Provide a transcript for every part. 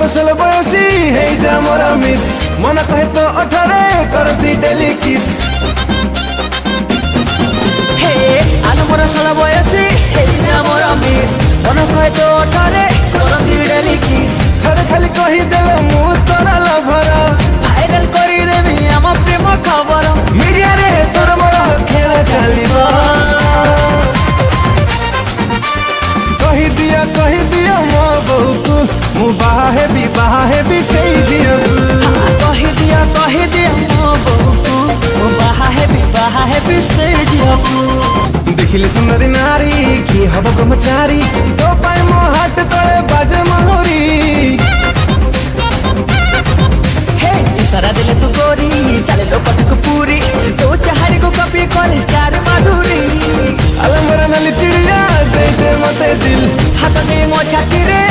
बसल बयसी है जा मोरा मिस मन कहे तो 18 करती डेली किस हे आलू मोर सल बयसी हे जा मोर मिस मन कहे तो 18 करती डेली किस खाली खाली कही देले मु तोरा लभरा भाइराल करी देबी हम प्रेम खबर मीडिया रे तोर मोर खेल चलिबा कही दिया मो बहू को मु बाहा हेबी सही दिया कही दिया मो बहू को मु बाहा हेबी से जियबू देखिले सुंदरी नारी की हब ब्रह्मचारी तो पाए मो हाट तले बाजे महोरी हे इशारा दिले तू गोरी चले लो पटक पूरी तो चाहरी को कॉपी कर स्टार माधुरी अलमरा नली चिड़िया दे दे मते दिल हाथ में मो छाती रे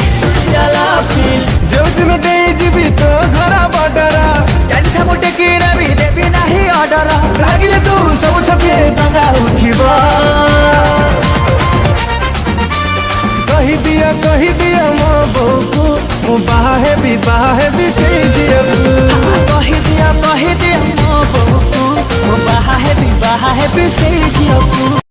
जाला फील जो दिन डे जीवी तो घरा बडरा जानी था मोटे की रवि देवी नहीं ऑर्डर लागिले तू सब छपे दंगा उठिबा कही दिया मो बहू को मु बाहा हेबी से जियबू कही दिया मो बहू को मु बाहा हेबी से जियबू